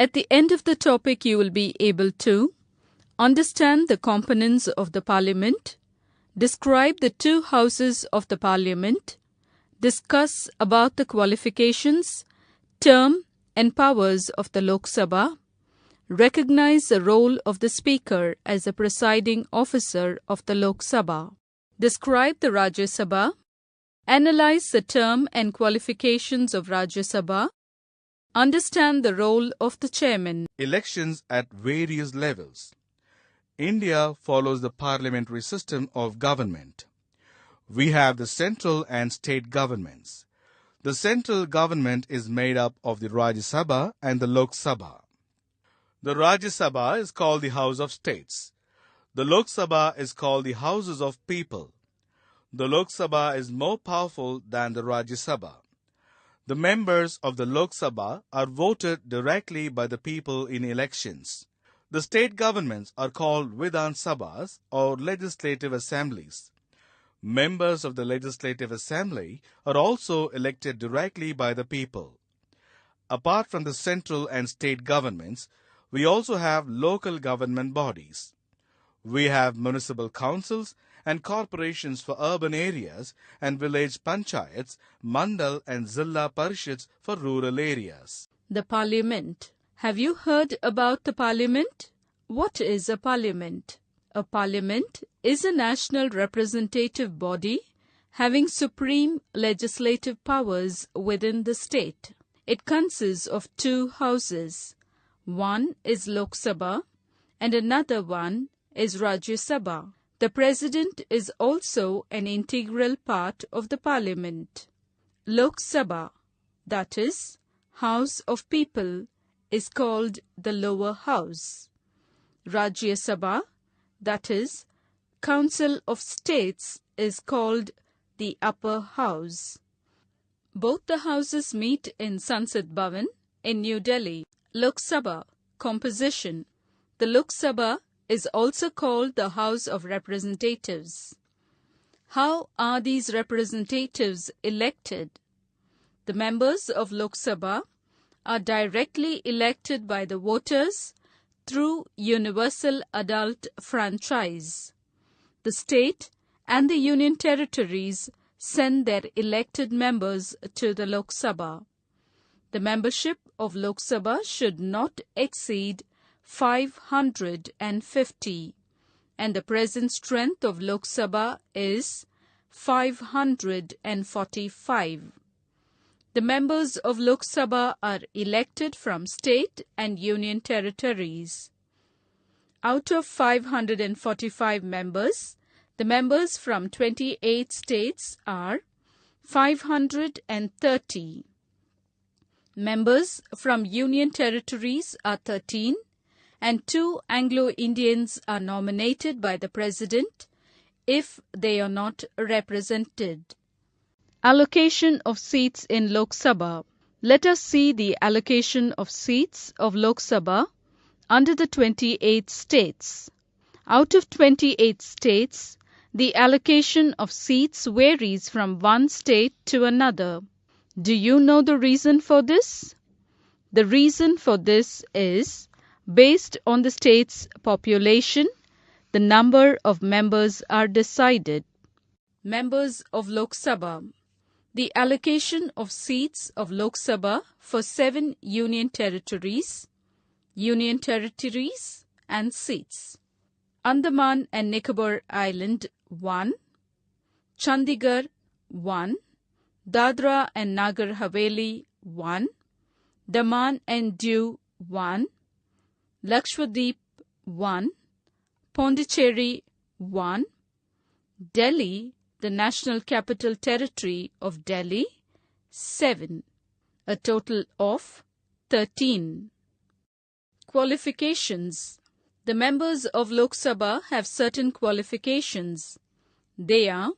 At the end of the topic, you will be able to understand the components of the Parliament, describe the two houses of the Parliament, discuss about the qualifications, term and powers of the Lok Sabha, recognize the role of the Speaker as the presiding officer of the Lok Sabha, describe the Rajya Sabha, analyze the term and qualifications of Rajya Sabha, understand the role of the chairman. Elections at various levels. India follows the parliamentary system of government. We have the central and state governments. The central government is made up of the Rajya Sabha and the Lok Sabha. The Rajya Sabha is called the House of States. The Lok Sabha is called the Houses of People. The Lok Sabha is more powerful than the Rajya Sabha. The members of the Lok Sabha are voted directly by the people in elections. The state governments are called Vidhan Sabhas or legislative assemblies. Members of the legislative assembly are also elected directly by the people. Apart from the central and state governments, we also have local government bodies. We have municipal councils and corporations for urban areas and village panchayats, mandal and zilla parishads for rural areas. The Parliament. Have you heard about the Parliament? What is a Parliament? A Parliament is a national representative body having supreme legislative powers within the state. It consists of two houses. One is Lok Sabha and another one is Rajya Sabha. The President is also an integral part of the Parliament. Lok Sabha, that is, House of People, is called the lower house. Rajya Sabha, that is, Council of States, is called the upper house. Both the houses meet in Sansad Bhavan in New Delhi. Lok Sabha, composition. The Lok Sabha is also called the House of Representatives. How are these representatives elected? The members of Lok Sabha are directly elected by the voters through universal adult franchise. The state and the union territories send their elected members to the Lok Sabha. The membership of Lok Sabha should not exceed 550, and the present strength of Lok Sabha is 545. The members of Lok Sabha are elected from state and union territories. Out of 545 members, the members from 28 states are 530. Members from union territories are 13, and 2 Anglo-Indians are nominated by the President if they are not represented. Allocation of seats in Lok Sabha. Let us see the allocation of seats of Lok Sabha under the 28 states. Out of 28 states, the allocation of seats varies from one state to another. Do you know the reason for this? The reason for this is based on the state's population, the number of members are decided. Members of Lok Sabha. The allocation of seats of Lok Sabha for 7 union territories and seats. Andaman and Nicobar Island 1, Chandigarh 1, Dadra and Nagar Haveli 1, Daman and Diu 1, Lakshadweep 1, Pondicherry 1, Delhi, the National Capital Territory of Delhi, 7, a total of 13. Qualifications. The members of Lok Sabha have certain qualifications. They are: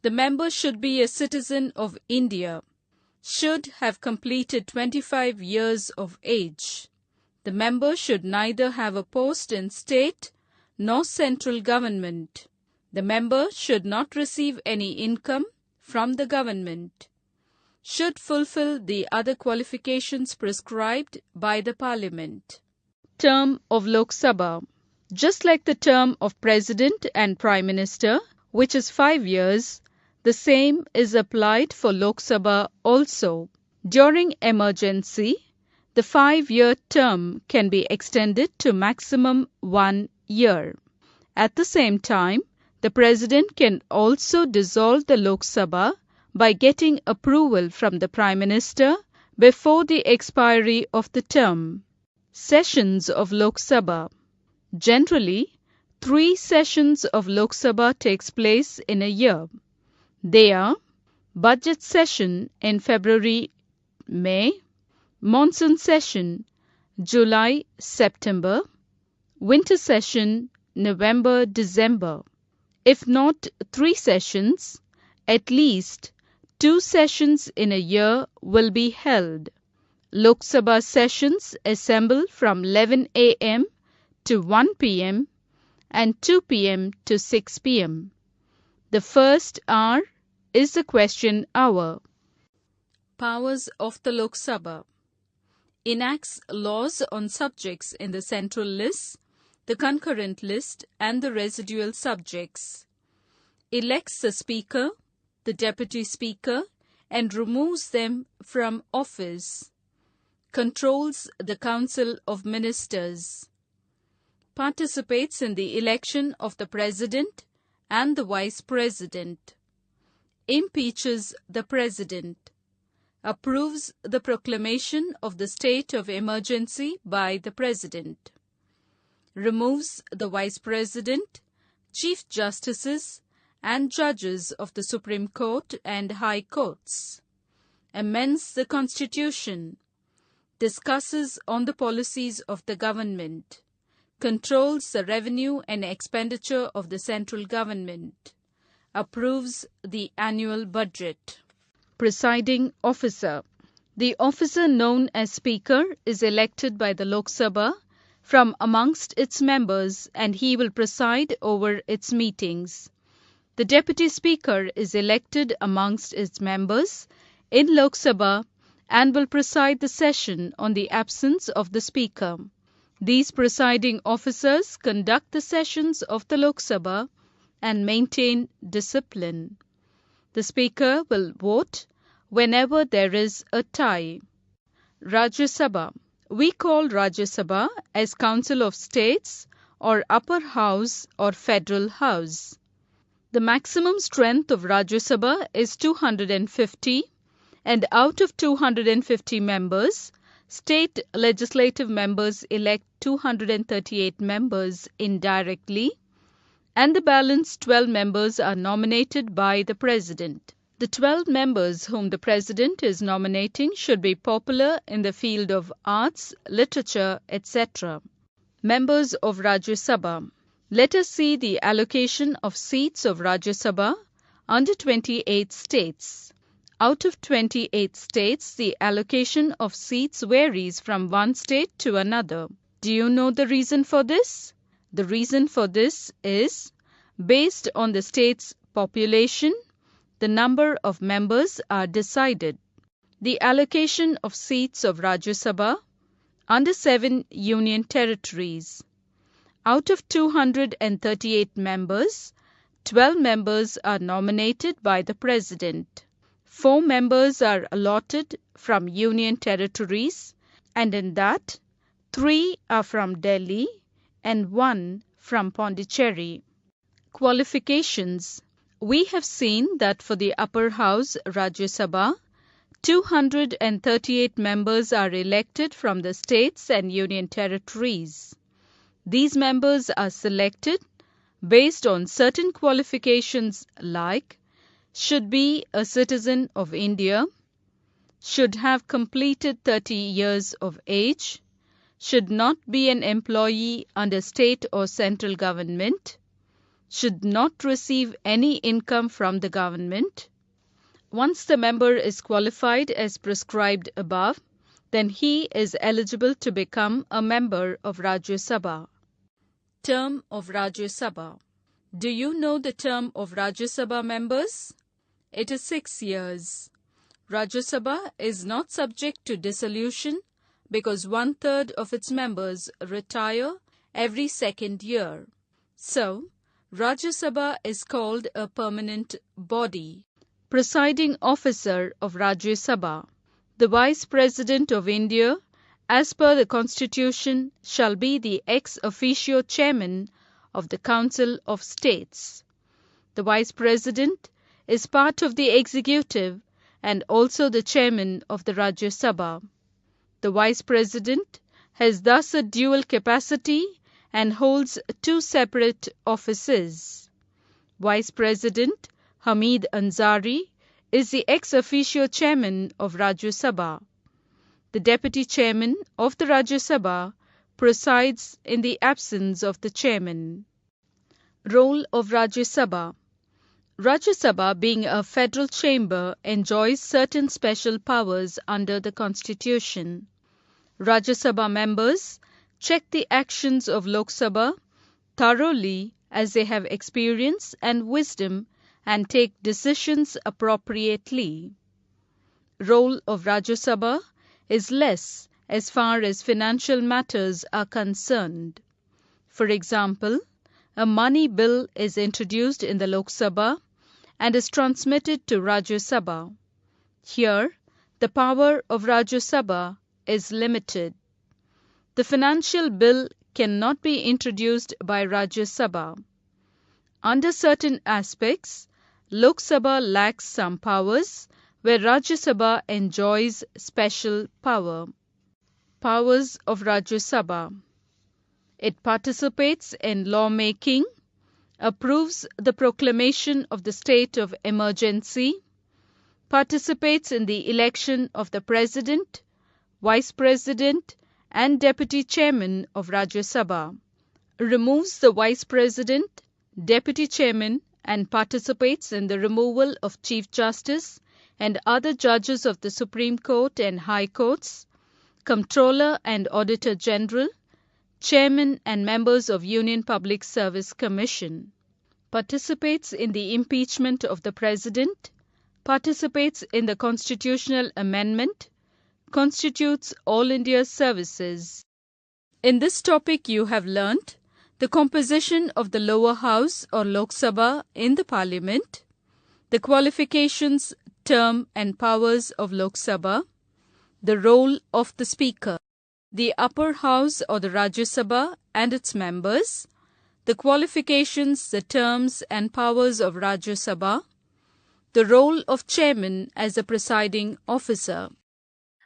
the member should be a citizen of India, should have completed 25 years of age. The member should neither have a post in state nor central government. The member should not receive any income from the government. should fulfill the other qualifications prescribed by the Parliament. Term of Lok Sabha. Just like the term of President and Prime Minister, which is 5 years, the same is applied for Lok Sabha also. During emergency, the 5-year term can be extended to maximum 1 year. At the same time, the President can also dissolve the Lok Sabha by getting approval from the Prime Minister before the expiry of the term. Sessions of Lok Sabha. Generally, 3 sessions of Lok Sabha takes place in a year. They are Budget Session in February-May, Monsoon Session July-September, Winter Session November-December. If not 3 sessions, at least 2 sessions in a year will be held. Lok Sabha sessions assemble from 11 a.m. to 1 p.m. and 2 p.m. to 6 p.m. The first hour is the question hour. Powers of the Lok Sabha. Enacts laws on subjects in the central list, the concurrent list, and the residual subjects. Elects the Speaker, the Deputy Speaker, and removes them from office. Controls the Council of Ministers. Participates in the election of the President and the Vice President. Impeaches the President. Approves the proclamation of the state of emergency by the President. Removes the Vice President, Chief Justices, and Judges of the Supreme Court and High Courts. Amends the Constitution. Discusses on the policies of the government. Controls the revenue and expenditure of the central government. Approves the annual budget. Presiding Officer. The officer known as Speaker is elected by the Lok Sabha from amongst its members, and he will preside over its meetings. The Deputy Speaker is elected amongst its members in Lok Sabha and will preside the session on the absence of the Speaker. These presiding officers conduct the sessions of the Lok Sabha and maintain discipline. The Speaker will vote whenever there is a tie. Rajya Sabha. We call Rajya Sabha as Council of States or Upper House or Federal House. The maximum strength of Rajya Sabha is 250, and out of 250 members, state legislative members elect 238 members indirectly, and the balance 12 members are nominated by the President. The 12 members whom the President is nominating should be popular in the field of arts, literature, etc. Members of Rajya Sabha. Let us see the allocation of seats of Rajya Sabha under 28 states. Out of 28 states, the allocation of seats varies from one state to another. Do you know the reason for this? The reason for this is based on the state's population, the number of members are decided. The allocation of seats of Rajya Sabha under 7 union territories. Out of 238 members, 12 members are nominated by the President. 4 members are allotted from union territories, and in that, 3 are from Delhi and 1 from Pondicherry. Qualifications. We have seen that for the upper house Rajya Sabha, 238 members are elected from the states and union territories. These members are selected based on certain qualifications like should be a citizen of India, should have completed 30 years of age, should not be an employee under state or central government, should not receive any income from the government. Once the member is qualified as prescribed above, then he is eligible to become a member of Rajya Sabha. Term of Rajya Sabha. Do you know the term of Rajya Sabha members? It is 6 years. Rajya Sabha is not subject to dissolution because 1/3 of its members retire every second year. So, Rajya Sabha is called a permanent body. Presiding officer of Rajya Sabha. The Vice President of India, as per the Constitution, shall be the ex officio chairman of the Council of States. The Vice President is part of the executive and also the chairman of the Rajya Sabha. The Vice President has thus a dual capacity and holds two separate offices. Vice President Hamid Ansari is the ex officio chairman of Rajya Sabha. The deputy chairman of the Rajya Sabha presides in the absence of the chairman. Role of Rajya Sabha. Rajya Sabha, being a federal chamber, enjoys certain special powers under the Constitution. Rajya Sabha members check the actions of Lok Sabha thoroughly as they have experience and wisdom and take decisions appropriately. Role of Rajya Sabha is less as far as financial matters are concerned. For example, a money bill is introduced in the Lok Sabha and is transmitted to Rajya Sabha. Here, the power of Rajya Sabha is limited. The financial bill cannot be introduced by Rajya Sabha. Under certain aspects, Lok Sabha lacks some powers where Rajya Sabha enjoys special power. Powers of Rajya Sabha. It participates in lawmaking, approves the proclamation of the state of emergency, participates in the election of the President, Vice President, and Deputy Chairman of Rajya Sabha, removes the Vice President, Deputy Chairman, and participates in the removal of Chief Justice and other judges of the Supreme Court and High Courts, Comptroller and Auditor General, Chairman and members of Union Public Service Commission, participates in the impeachment of the President, participates in the constitutional amendment, constitutes All India services. In this topic you have learnt the composition of the lower house or Lok Sabha in the Parliament, the qualifications, term and powers of Lok Sabha, the role of the Speaker, the upper house or the Rajya Sabha and its members, the qualifications, the terms and powers of Rajya Sabha, the role of Chairman as a presiding officer.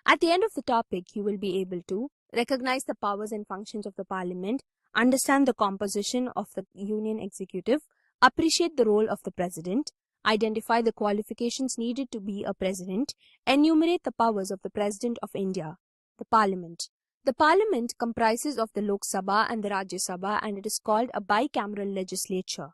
At the end of the topic, you will be able to recognize the powers and functions of the Parliament, understand the composition of the Union Executive, appreciate the role of the President, identify the qualifications needed to be a President, enumerate the powers of the President of India. The Parliament. The Parliament comprises of the Lok Sabha and the Rajya Sabha, and it is called a bicameral legislature.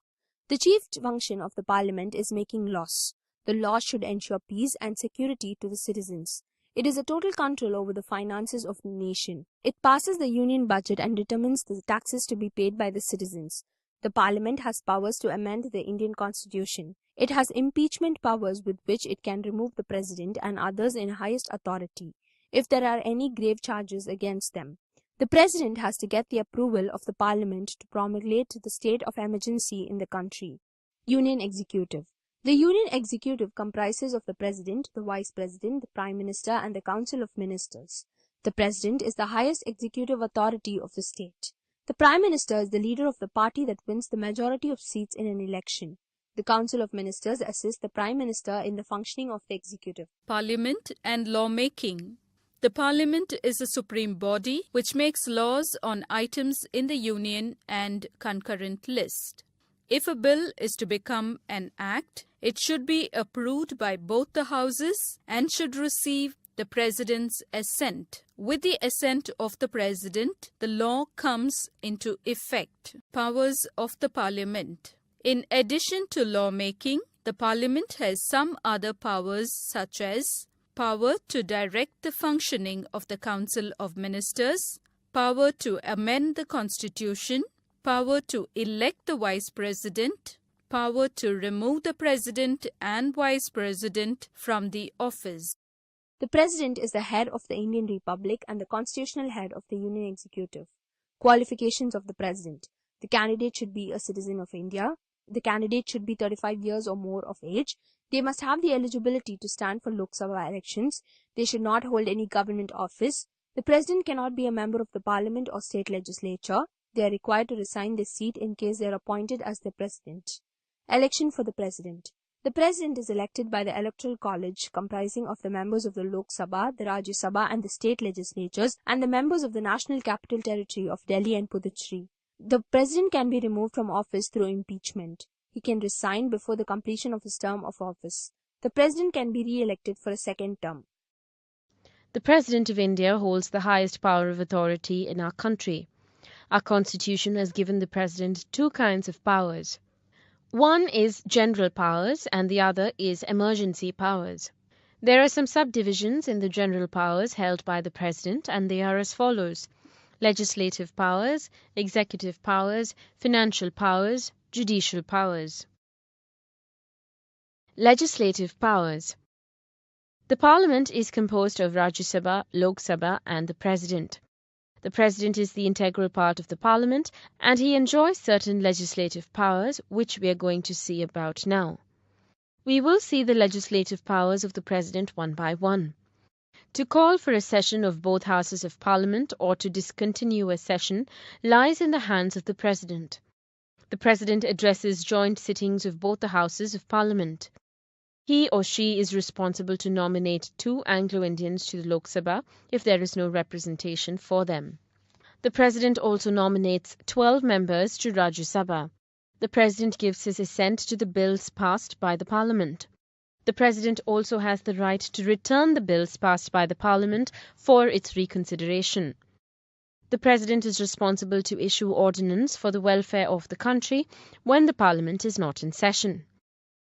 The chief function of the Parliament is making laws. The laws should ensure peace and security to the citizens. It is a total control over the finances of the nation. It passes the union budget and determines the taxes to be paid by the citizens. The Parliament has powers to amend the Indian Constitution. It has impeachment powers with which it can remove the President and others in highest authority if there are any grave charges against them. The President has to get the approval of the Parliament to promulgate the state of emergency in the country. Union Executive. The Union Executive comprises of the President, the Vice President, the Prime Minister, and the Council of Ministers. The President is the highest executive authority of the state. The Prime Minister is the leader of the party that wins the majority of seats in an election. The Council of Ministers assists the Prime Minister in the functioning of the executive. Parliament and lawmaking. The Parliament is a supreme body which makes laws on items in the Union and concurrent list. If a bill is to become an act, it should be approved by both the houses and should receive the President's assent. With the assent of the President, the law comes into effect. Powers of the Parliament. In addition to lawmaking, the Parliament has some other powers such as power to direct the functioning of the Council of Ministers, power to amend the Constitution, power to elect the Vice President, power to remove the President and Vice President from the office. The President is the head of the Indian Republic and the constitutional head of the Union Executive. Qualifications of the President. The candidate should be a citizen of India. The candidate should be 35 years or more of age. They must have the eligibility to stand for Lok Sabha elections. They should not hold any government office. The President cannot be a member of the Parliament or state legislature. They are required to resign their seat in case they are appointed as the President. Election for the President. The President is elected by the Electoral College comprising of the members of the Lok Sabha, the Rajya Sabha and the state legislatures and the members of the National Capital Territory of Delhi and Puducherry. The President can be removed from office through impeachment. He can resign before the completion of his term of office. The President can be re-elected for a second term. The President of India holds the highest power of authority in our country. Our Constitution has given the President two kinds of powers. One is general powers and the other is emergency powers. There are some subdivisions in the general powers held by the President and they are as follows: legislative powers, executive powers, financial powers, judicial powers. Legislative powers. The Parliament is composed of Rajya Sabha, Lok Sabha and the President. The President is the integral part of the Parliament and he enjoys certain legislative powers which we are going to see about now. We will see the legislative powers of the President one by one. To call for a session of both Houses of Parliament or to discontinue a session lies in the hands of the President. The President addresses joint sittings of both the Houses of Parliament. He or she is responsible to nominate 2 Anglo-Indians to the Lok Sabha if there is no representation for them. The President also nominates 12 members to Rajya Sabha. The President gives his assent to the bills passed by the Parliament. The President also has the right to return the bills passed by the Parliament for its reconsideration. The President is responsible to issue ordinance for the welfare of the country when the Parliament is not in session.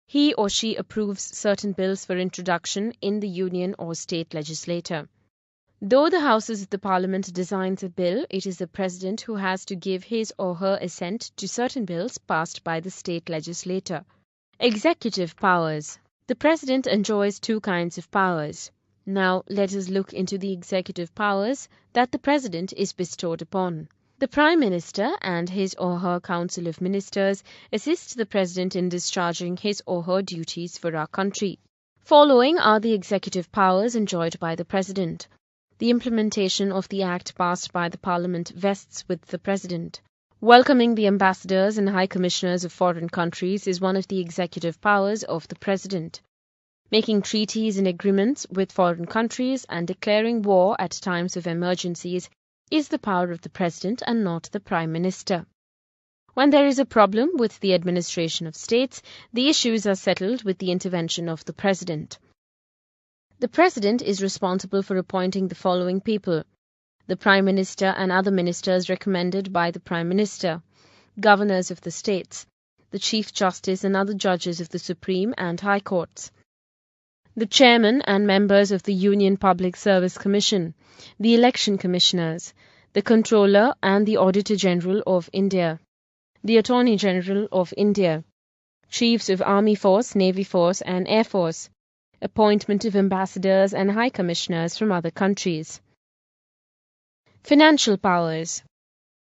He or she approves certain bills for introduction in the union or state legislature. Though the Houses of the Parliament designs a bill, it is the President who has to give his or her assent to certain bills passed by the state legislature. Executive powers. The President enjoys 2 kinds of powers. Now let us look into the executive powers that the President is bestowed upon. The Prime Minister and his or her Council of Ministers assist the President in discharging his or her duties for our country. Following are the executive powers enjoyed by the President. The implementation of the Act passed by the Parliament vests with the President. Welcoming the ambassadors and high commissioners of foreign countries is one of the executive powers of the President. Making treaties and agreements with foreign countries and declaring war at times of emergencies is the power of the President and not the Prime Minister. When there is a problem with the administration of states, the issues are settled with the intervention of the President. The President is responsible for appointing the following people: the Prime Minister and other ministers recommended by the Prime Minister, governors of the states, the Chief Justice and other judges of the Supreme and High Courts, the Chairman and members of the Union Public Service Commission, the Election Commissioners, the Controller and the Auditor General of India, the Attorney General of India, Chiefs of Army Force, Navy Force and Air Force, appointment of ambassadors and high commissioners from other countries. Financial powers.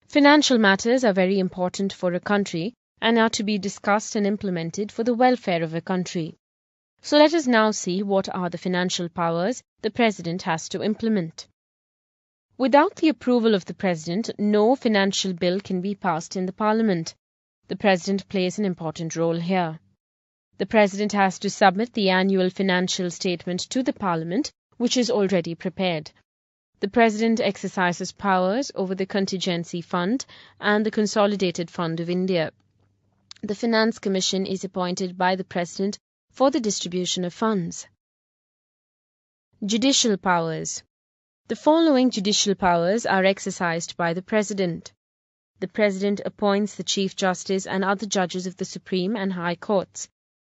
Financial matters are very important for a country and are to be discussed and implemented for the welfare of a country. So let us now see what are the financial powers the President has to implement. Without the approval of the President, no financial bill can be passed in the Parliament. The President plays an important role here. The President has to submit the annual financial statement to the Parliament, which is already prepared. The President exercises powers over the Contingency Fund and the Consolidated Fund of India. The Finance Commission is appointed by the President for the distribution of funds. Judicial powers. The following judicial powers are exercised by the President. The President appoints the Chief Justice and other judges of the Supreme and High Courts.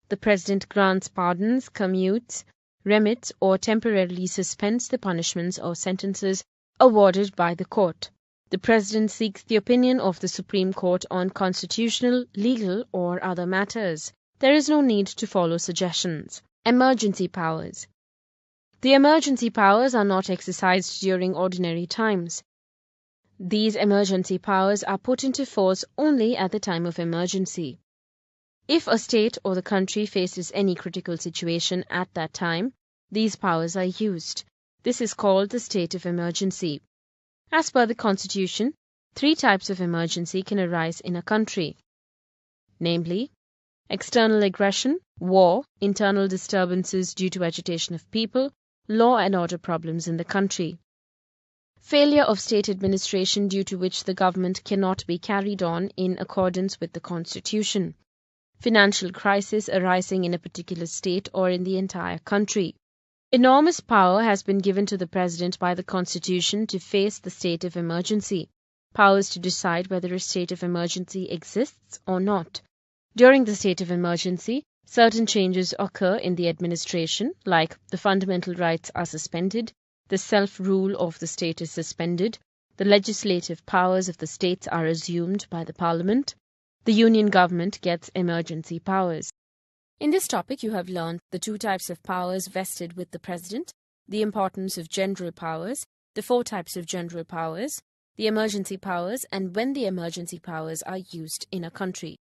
The President grants pardons, commutes, remits, or temporarily suspends the punishments or sentences awarded by the court. The President seeks the opinion of the Supreme Court on constitutional, legal, or other matters. There is no need to follow suggestions. Emergency powers. The emergency powers are not exercised during ordinary times. These emergency powers are put into force only at the time of emergency. If a state or the country faces any critical situation at that time, these powers are used. This is called the state of emergency. As per the Constitution, 3 types of emergency can arise in a country, namely, external aggression, war, internal disturbances due to agitation of people, law and order problems in the country. Failure of state administration due to which the government cannot be carried on in accordance with the Constitution. Financial crisis arising in a particular state or in the entire country. Enormous power has been given to the President by the Constitution to face the state of emergency. Powers to decide whether a state of emergency exists or not. During the state of emergency, certain changes occur in the administration, like the fundamental rights are suspended, the self-rule of the state is suspended, the legislative powers of the states are assumed by the Parliament, the Union government gets emergency powers. In this topic, you have learned the 2 types of powers vested with the President, the importance of general powers, the 4 types of general powers, the emergency powers, and when the emergency powers are used in a country.